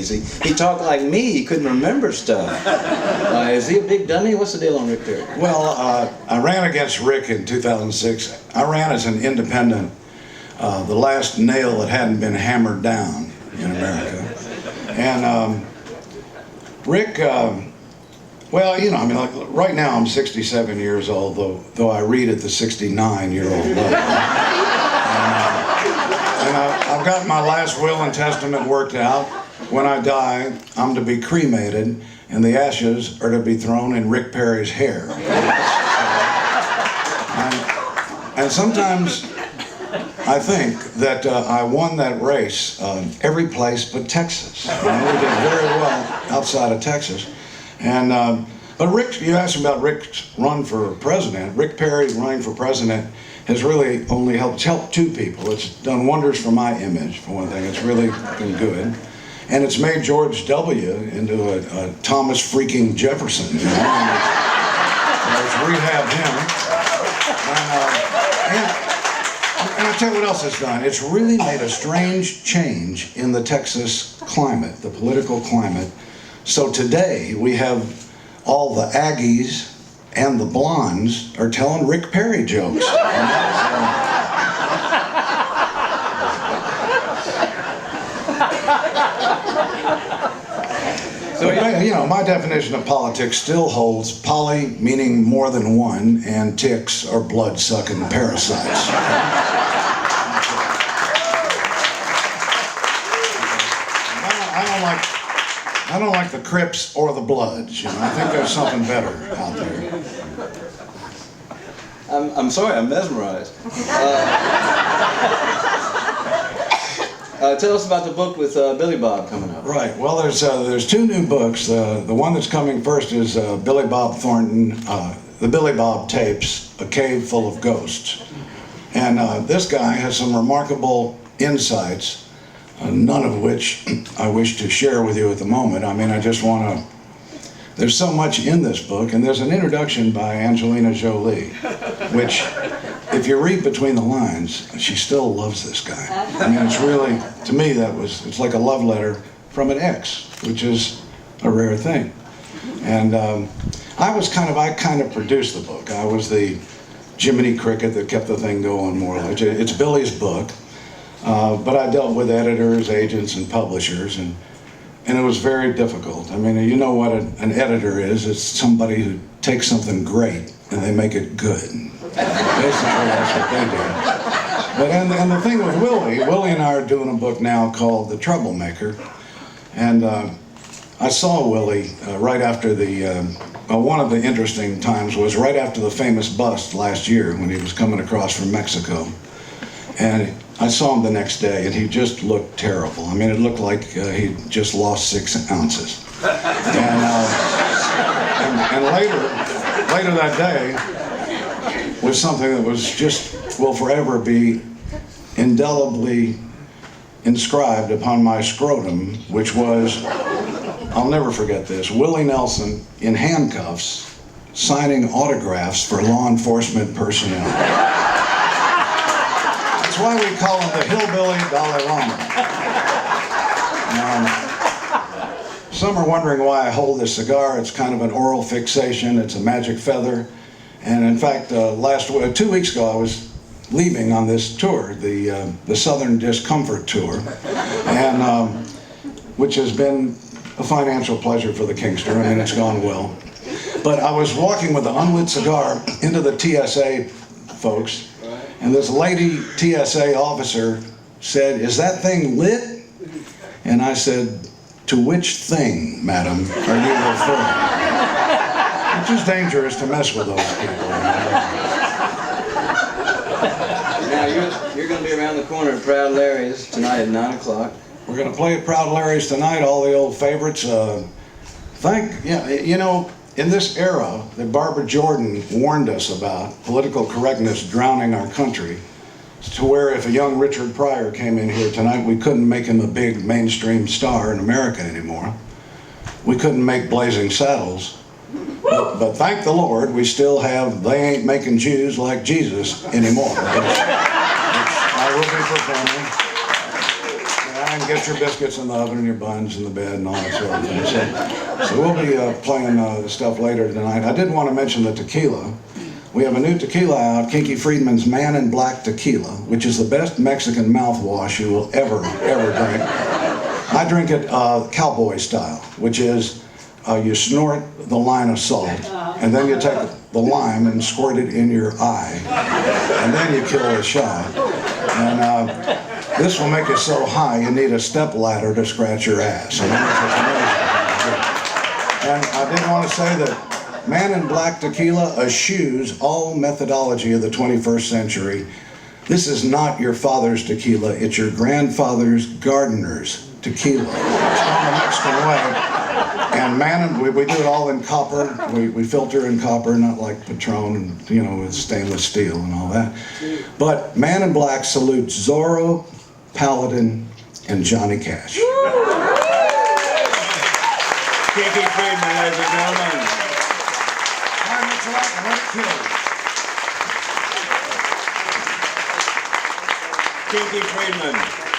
He talked like me. He couldn't remember stuff. Is he a big dummy? What's the deal on Rick Perry? Well, I ran against Rick in 2006. I ran as an independent, the last nail that hadn't been hammered down in America. And Rick, well, you know, I mean, like, right now I'm 67 years old, though I read at the 69-year-old level. And I've got my last will and testament worked out. When I die, I'm to be cremated, and the ashes are to be thrown in Rick Perry's hair. And sometimes I think that I won that race every place but Texas. We did very well outside of Texas. And but Rick, you asked about Rick's run for president. Rick Perry running for president has really only helped two people. It's done wonders for my image, for one thing. It's really been good. And it's made George W. into a Thomas freaking Jefferson, you know? It's rehabbed him. And I'll tell you what else it's done. It's really made a strange change in the Texas climate, the political climate. So today we have all the Aggies and the blondes are telling Rick Perry jokes. But, you know, my definition of politics still holds. Poly meaning more than one, and ticks are blood-sucking parasites. I don't like the Crips or the Bloods. You know, I think there's something better out there. I'm sorry, I'm mesmerized. Tell us about the book with Billy Bob coming up. Right. Well, there's two new books. The one that's coming first is Billy Bob Thornton, the Billy Bob Tapes, A Cave Full of Ghosts. And this guy has some remarkable insights, none of which I wish to share with you at the moment. I mean, I just want to... There's so much in this book, and there's an introduction by Angelina Jolie, which, if you read between the lines, she still loves this guy. I mean, it's really, to me, it's like a love letter from an ex, which is a rare thing. And I kind of produced the book. I was the Jiminy Cricket that kept the thing going, more or less. It's Billy's book, but I dealt with editors, agents, and publishers, and it was very difficult. I mean, you know what an editor is. It's somebody who takes something great and they make it good. Basically, that's what they do. But and the thing with Willie and I are doing a book now called The Troublemaker. And I saw Willie right after one of the interesting times was right after the famous bust last year when he was coming across from Mexico. And I saw him the next day, and he just looked terrible. I mean, it looked like he just lost 6 ounces. And later that day was something that was just, will forever be indelibly inscribed upon my scrotum, which was, I'll never forget this, Willie Nelson in handcuffs signing autographs for law enforcement personnel. That's why we call him the Hillbilly Dalai Lama. Some are wondering why I hold this cigar. It's kind of an oral fixation. It's a magic feather. And in fact, 2 weeks ago, I was leaving on this tour, the Southern Discomfort Tour, and which has been a financial pleasure for the Kingster. I mean, it's gone well. But I was walking with an unlit cigar into the TSA folks, and this lady TSA officer said, "Is that thing lit?" And I said, "To which thing, madam, are you referring?" Which is dangerous to mess with those people. Now, you're going to be around the corner at Proud Larry's tonight at 9 o'clock. We're going to play at Proud Larry's tonight, all the old favorites. You know, in this era that Barbara Jordan warned us about, political correctness drowning our country, to where if a young Richard Pryor came in here tonight, we couldn't make him a big mainstream star in America anymore. We couldn't make Blazing Saddles. But thank the Lord, we still have They Ain't Making Jews Like Jesus anymore, which I will be performing. I and get your biscuits in the oven and your buns in the bed and all that sort of thing. So we'll be playing the stuff later tonight. I did want to mention the tequila. We have a new tequila out, Kinky Friedman's Man in Black Tequila, which is the best Mexican mouthwash you will ever drink. I drink it cowboy style, which is you snort the line of salt, and then you take the lime and squirt it in your eye, and then you kill the shot. And this will make you so high you need a step ladder to scratch your ass. And I did want to say that Man in Black Tequila eschews all methodology of the 21st century. This is not your father's tequila, it's your grandfather's gardener's tequila. It's done the Mexican way. And we do it all in copper. We filter in copper, not like Patron and, you know, with stainless steel and all that. But Man in Black salutes Zorro, Paladin, and Johnny Cash. Kinky Friedman, ladies and gentlemen. Kinky Friedman.